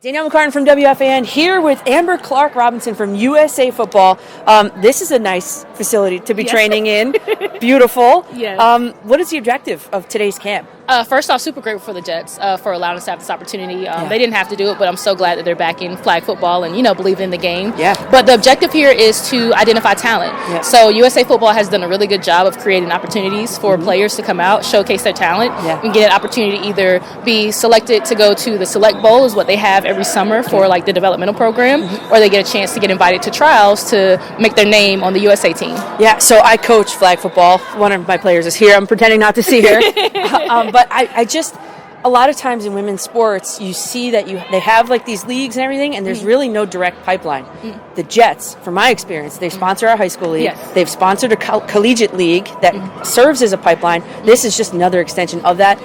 Danielle McCartan from WFAN here with Amber Clark Robinson from USA Football. This is a nice facility to be training in. Beautiful. Yes. What is the objective of today's camp? First off, super grateful for the Jets for allowing us to have this opportunity. They didn't have to do it, but I'm so glad that they're back in flag football and, believe in the game. Yeah. But the objective here is to identify talent. Yeah. So USA Football has done a really good job of creating opportunities for players to come out, showcase their talent, and get an opportunity to either be selected to go to the Select Bowl, is what they have every summer for like the developmental program, or they get a chance to get invited to trials to make their name on the USA team. Yeah, so I coach flag football. One of my players is here. I'm pretending not to see her. But I just, a lot of times in women's sports, you see that they have like these leagues and everything, and there's really no direct pipeline. The Jets, from my experience, they sponsor our high school league. Yes. They've sponsored a collegiate league that serves as a pipeline. This is just another extension of that.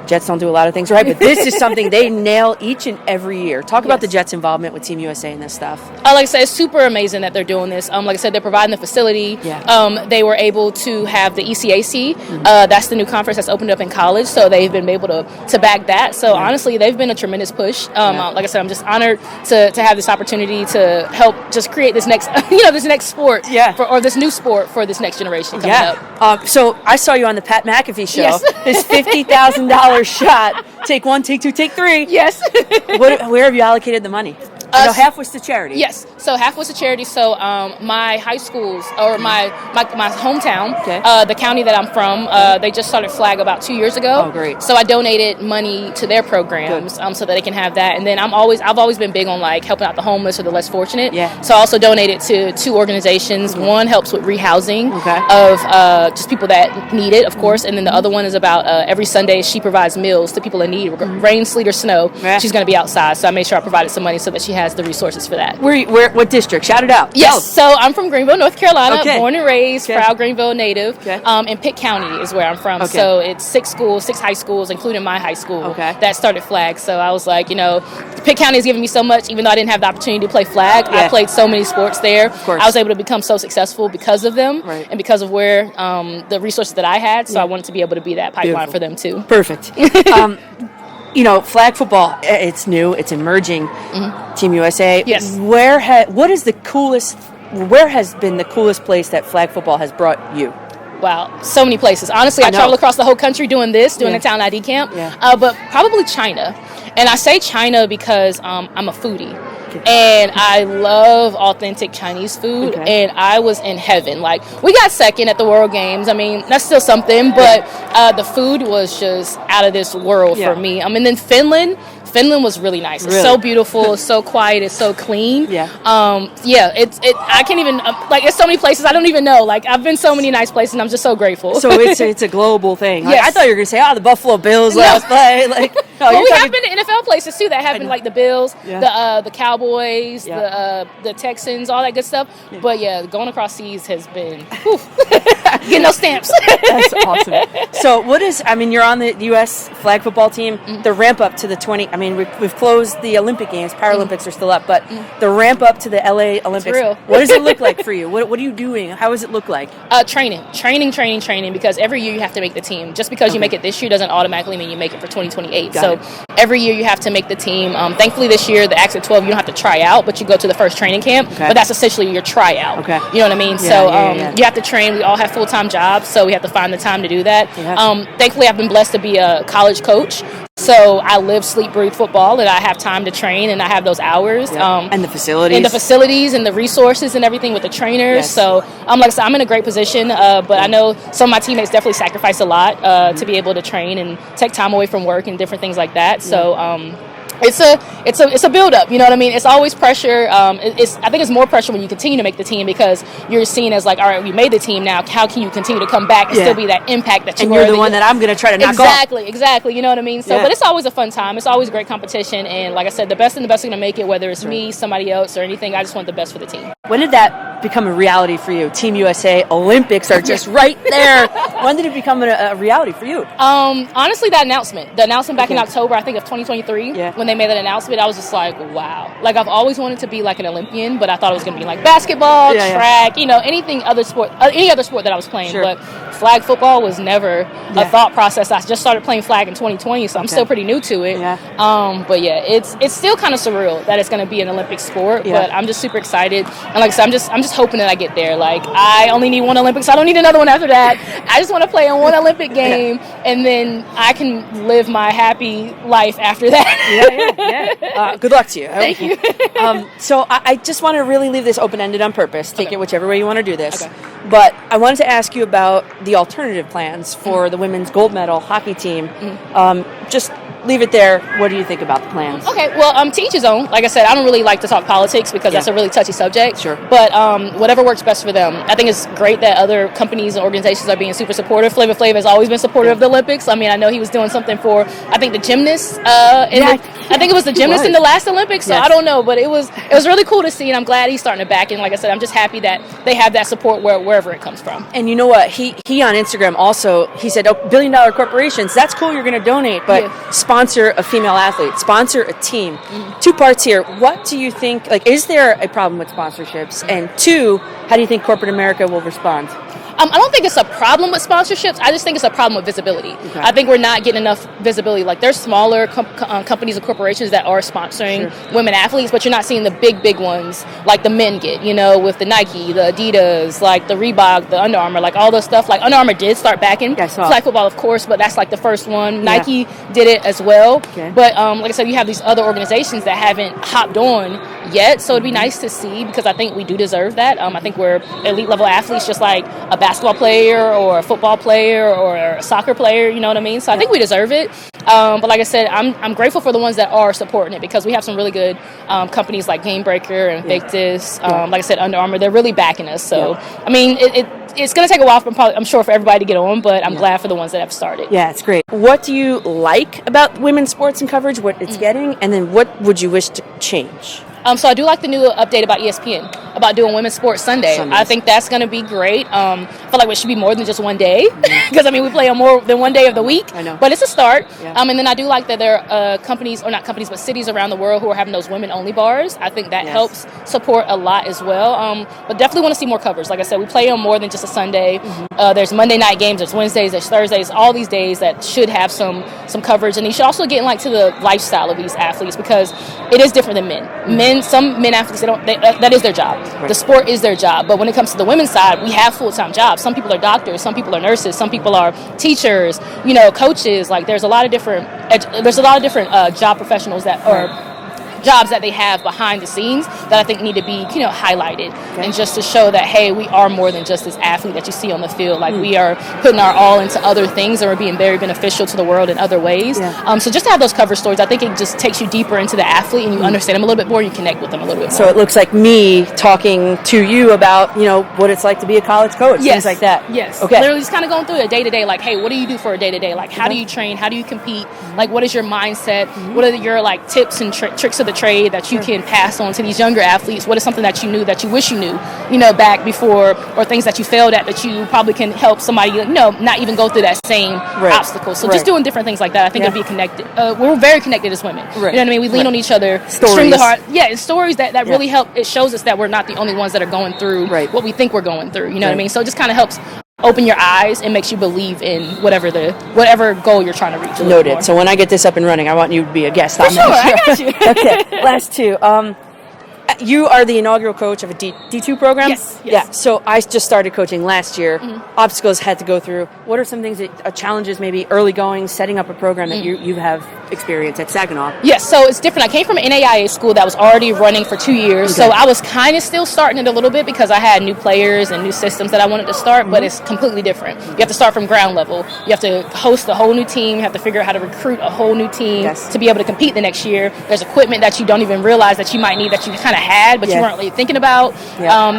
Jets don't do a lot of things right, but this is something they nail each and every year. Talk about the Jets' involvement with Team USA and this stuff. Like I said, it's super amazing that they're doing this. Like I said, they're providing the facility. Yeah. They were able to have the ECAC. That's the new conference that's opened up in college, so they've been able to back that. So honestly, they've been a tremendous push. Like I said, I'm just honored to have this opportunity to help just create this next, this next sport, or this new sport for this next generation coming up. So I saw you on the Pat McAfee show. Yes. This $50,000 shot. Take one, take two, take three. Yes. Where have you allocated the money? I know half was to charity. Yes, so half was to charity. So my high schools, or my hometown, the county that I'm from, they just started flag about 2 years ago. Oh, great. So I donated money to their programs so that they can have that. And then I've always been big on like helping out the homeless or the less fortunate. Yeah. So I also donated to two organizations. One helps with rehousing of just people that need it, of course. And then the other one is about every Sunday she provides meals to people in need, rain, sleet, or snow. She's going to be outside. So I made sure I provided some money so that she has the resources for that. What district? Shout it out. Yes, so I'm from Greenville, North Carolina, born and raised, proud Greenville native. And Pitt County is where I'm from. So it's 6 high schools, including my high school, that started flag. So I was like, Pitt County has given me so much, even though I didn't have the opportunity to play flag. I played so many sports there. Of course. I was able to become so successful because of them and because of where the resources that I had. So I wanted to be able to be that pipeline for them too. Perfect. Flag football, it's new, it's emerging. Team USA. Yes. Where has been the coolest place that flag football has brought you? Wow, so many places. Honestly, I travel across the whole country doing the Talent ID camp, but probably China. And I say China because I'm a foodie. And I love authentic Chinese food, and I was in heaven. Like, we got second at the World Games. I mean, that's still something, but the food was just out of this world for me. And then Finland was really nice. It's so beautiful, it's so quiet, it's so clean. I can't even, it's so many places I don't even know. Like, I've been so many nice places, and I'm just so grateful. So it's a global thing. Like, I thought you were going to say, the Buffalo Bills last play. Well, we have been to NFL places too that have been like the Bills, the Cowboys, the Texans, all that good stuff. But going across seas has been getting those stamps. That's awesome. So you're on the U.S. flag football team. The ramp up to the 20. I mean, we've closed the Olympic Games. Paralympics are still up, but the ramp up to the LA Olympics. What does it look like for you? What are you doing? How does it look like? Training. Because every year you have to make the team. Just because you make it this year doesn't automatically mean you make it for 2028. So every year you have to make the team. Thankfully this year, the Acts at 12, you don't have to try out, but you go to the first training camp. But that's essentially your tryout. You know what I mean? You have to train. We all have full-time jobs, so we have to find the time to do that. Thankfully, I've been blessed to be a college coach. So I live, sleep, breathe football, and I have time to train, and I have those hours. And the facilities. And the facilities and the resources and everything with the trainers. So, like I said, I'm in a great position, but I know some of my teammates definitely sacrifice a lot to be able to train and take time away from work and different things like that. So, it's a build up, you know what I mean? It's always pressure. I think it's more pressure when you continue to make the team because you're seen as like, all right, we made the team now. How can you continue to come back and still be that impact that you were? And you're the one that I'm going to try to knock off. Exactly. You know what I mean? So, but it's always a fun time. It's always great competition. And like I said, the best are going to make it, whether it's me, somebody else, or anything. I just want the best for the team. When did that become a reality for you? Team USA, Olympics are just right there. When did it become a reality for you? Honestly, the announcement back in October, I think, of 2023, when they made that announcement, I was just like, wow. Like, I've always wanted to be like an Olympian, but I thought it was going to be like basketball, track, any other sport that I was playing. But flag football was never a thought process. I just started playing flag in 2020, so I'm still pretty new to it. But yeah, it's still kind of surreal that it's going to be an Olympic sport, but I'm just super excited. And like I said, I'm just hoping that I get there. Like, I only need one Olympics. I don't need another one after that. I just want to play in one Olympic game, and then I can live my happy life after that. Good luck to you. Thank you. So I just want to really leave this open-ended on purpose. Take it whichever way you want to do this. But I wanted to ask you about the alternative plans for the women's gold medal hockey team. Just leave it there. What do you think about the plans? Okay, well, to each his own. Like I said, I don't really like to talk politics because that's a really touchy subject. Sure. But whatever works best for them. I think it's great that other companies and organizations are being super supportive. Flavor Flav has always been supportive of the Olympics. I mean, I know he was doing something for, I think, the gymnasts. I think it was the gymnasts in the last Olympics, so I don't know. But it was really cool to see, and I'm glad he's starting to back. And like I said, I'm just happy that they have that support wherever it comes from. And you know what? He on Instagram also, he said, $1 billion corporations, that's cool, you're going to donate, but sponsor a female athlete, sponsor a team. Two parts here. What do you think, is there a problem with sponsorships? And two, how do you think corporate America will respond? I don't think it's a problem with sponsorships. I just think it's a problem with visibility. I think we're not getting enough visibility. Like, there's smaller companies and corporations that are sponsoring women athletes, but you're not seeing the big ones like the men get, with the Nike, the Adidas, like the Reebok, the Under Armour, like all the stuff. Like, Under Armour did start backing flag football, of course, but that's like the first one. Nike did it as well. But like I said, you have these other organizations that haven't hopped on yet, so it'd be nice to see, because I think we do deserve that. I think we're elite level athletes, just like a basketball player or a football player or a soccer player, you know what I mean? So I think we deserve it. But like I said, I'm grateful for the ones that are supporting it, because we have some really good companies like Game Breaker and Fake This. Like I said, Under Armour, they're really backing us. So, I mean, it's going to take a while, I'm sure, for everybody to get on, but I'm glad for the ones that have started. Yeah, it's great. What do you like about women's sports and coverage, what it's getting, and then what would you wish to change? So I do like the new update about ESPN, about doing Women's Sports Sundays. I think that's going to be great. I feel like it should be more than just one day, because, we play on more than one day of the week. I know. But it's a start. And then I do like that there are companies, or not companies, but cities around the world who are having those women-only bars. I think that helps support a lot as well. But definitely want to see more coverage. Like I said, we play on more than just a Sunday. There's Monday night games, there's Wednesdays, there's Thursdays, all these days that should have some coverage. And you should also get to the lifestyle of these athletes, because it is different than men. Some men athletes, that is their job. The sport is their job. But when it comes to the women's side, we have full-time jobs. Some people are doctors, some people are nurses, some people are teachers, coaches. Like, there's a lot of different job professionals that are jobs that they have behind the scenes that I think need to be, highlighted, and just to show that, hey, we are more than just this athlete that you see on the field. Like, we are putting our all into other things, and we're being very beneficial to the world in other ways. So just to have those cover stories, I think it just takes you deeper into the athlete, and you understand them a little bit more, you connect with them a little bit more. So it looks like me talking to you about, what it's like to be a college coach, things like that. Yes. Okay. Literally just kind of going through a day-to-day, like, hey, what do you do for a day-to-day? Like, how do you train? How do you compete? Like, what is your mindset? What are your, tips and tricks of the trade that you can pass on to these younger athletes? What is something that you knew that you wish you knew, back before, or things that you failed at that you probably can help somebody, not even go through that same obstacle. So just doing different things like that, I think it'll be connected. We're very connected as women. You know what I mean? We lean on each other extremely hard. Yeah, it's stories that really help. It shows us that we're not the only ones that are going through what we think we're going through. You know what I mean? So it just kind of helps open your eyes and makes you believe in whatever goal you're trying to reach. Noted. So when I get this up and running, I want you to be a guest on that. I got you. Okay. Last two. You are the inaugural coach of a D2 program? Yes. Yeah. So I just started coaching last year. Obstacles had to go through. What are some things that challenges, maybe early going, setting up a program that you have experience at Saginaw? Yes, so it's different. I came from an NAIA school that was already running for 2 years, so I was kind of still starting it a little bit because I had new players and new systems that I wanted to start, but it's completely different. You have to start from ground level. You have to host a whole new team. You have to figure out how to recruit a whole new team to be able to compete the next year. There's equipment that you don't even realize that you might need that you kind of had, but you weren't really thinking about.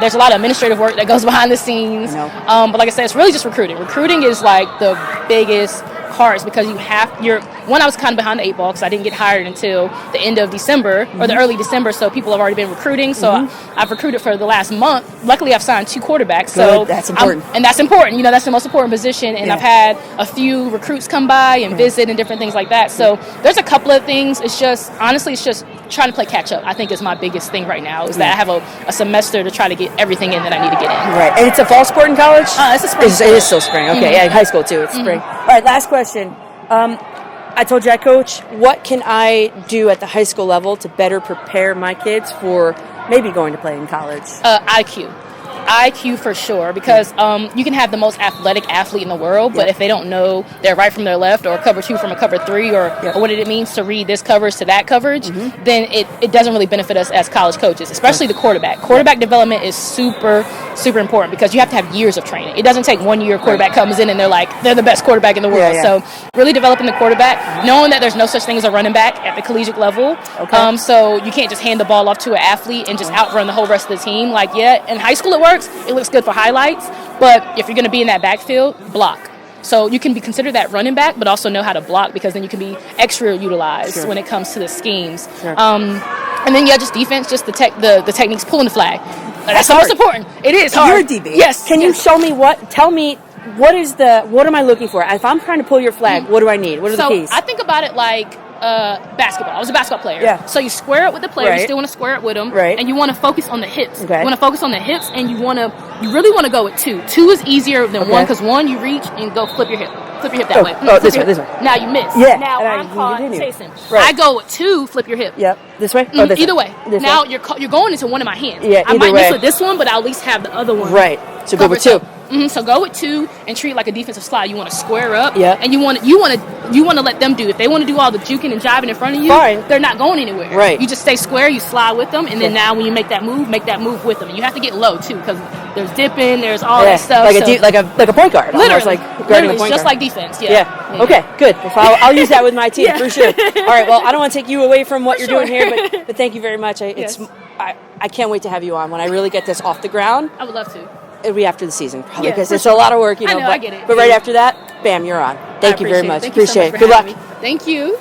There's a lot of administrative work that goes behind the scenes. But like I said, it's really just recruiting. Recruiting is like the biggest hard because I was kind of behind the 8 ball because I didn't get hired until the end of December or the early December, so people have already been recruiting. So I've recruited for the last month. Luckily, I've signed 2 quarterbacks. So that's important. And that's important. You know, that's the most important position. And I've had a few recruits come by and visit and different things like that. So there's a couple of things. It's just trying to play catch up. I think is my biggest thing right now is that I have a semester to try to get everything in that I need to get in. Right. And it's a fall sport in college? It's a spring. It is still spring. Okay. Yeah, high school too. It's spring. All right, last question. I told you I coach. What can I do at the high school level to better prepare my kids for maybe going to play in college? IQ for sure, because you can have the most athletic athlete in the world, but if they don't know their right from their left or cover 2 from a cover 3 or what it means to read this coverage to that coverage, then it doesn't really benefit us as college coaches, especially the quarterback. Quarterback development is super, super important because you have to have years of training. It doesn't take 1 year quarterback comes in and they're the best quarterback in the world. So really developing the quarterback, knowing that there's no such thing as a running back at the collegiate level. So you can't just hand the ball off to an athlete and just outrun the whole rest of the team. Like, in high school it works. It looks good for highlights, but if you're going to be in that backfield, block. So you can be considered that running back, but also know how to block because then you can be extra utilized when it comes to the schemes. And then just defense, just the techniques, pulling the flag. That's the most important. It is hard. You're a DB. Yes. Can you show me tell me what am I looking for? If I'm trying to pull your flag, what do I need? What are the keys? I think about it like basketball. I was a basketball player. Yeah. So you square up with the player. You still want to square up with them. Right. And you want to focus on the hips. Okay. You want to focus on the hips, and you really want to go with 2. 2 is easier than 1 because 1 you reach and go flip your hip. Flip your hip that way. This way. Now you miss. Yeah. Now I'm caught chasing. Right. I go with 2, flip your hip. Yep. This way? This either way. This now way? you're going into one of my hands. Yeah, I might way. miss with this one, but I'll at least have the other one. Right. So go with 2. So go with 2 and treat it like a defensive slide. You want to square up, and you want to let them do. If they want to do all the juking and jiving in front of you, they're not going anywhere. Right. You just stay square. You slide with them, and then now when you make that move with them. And you have to get low too, because there's dipping, there's all that stuff. Like a point guard. Literally, it's just like defense. Okay, good. I'll use that with my team for sure. All right. Well, I don't want to take you away from what you're doing here, but thank you very much. I can't wait to have you on when I really get this off the ground. I would love to. It'll be after the season, probably, because it's a lot of work, I know, I get it. But right after that, bam, you're on. Thank you very much. Appreciate it. Good luck. Thank you.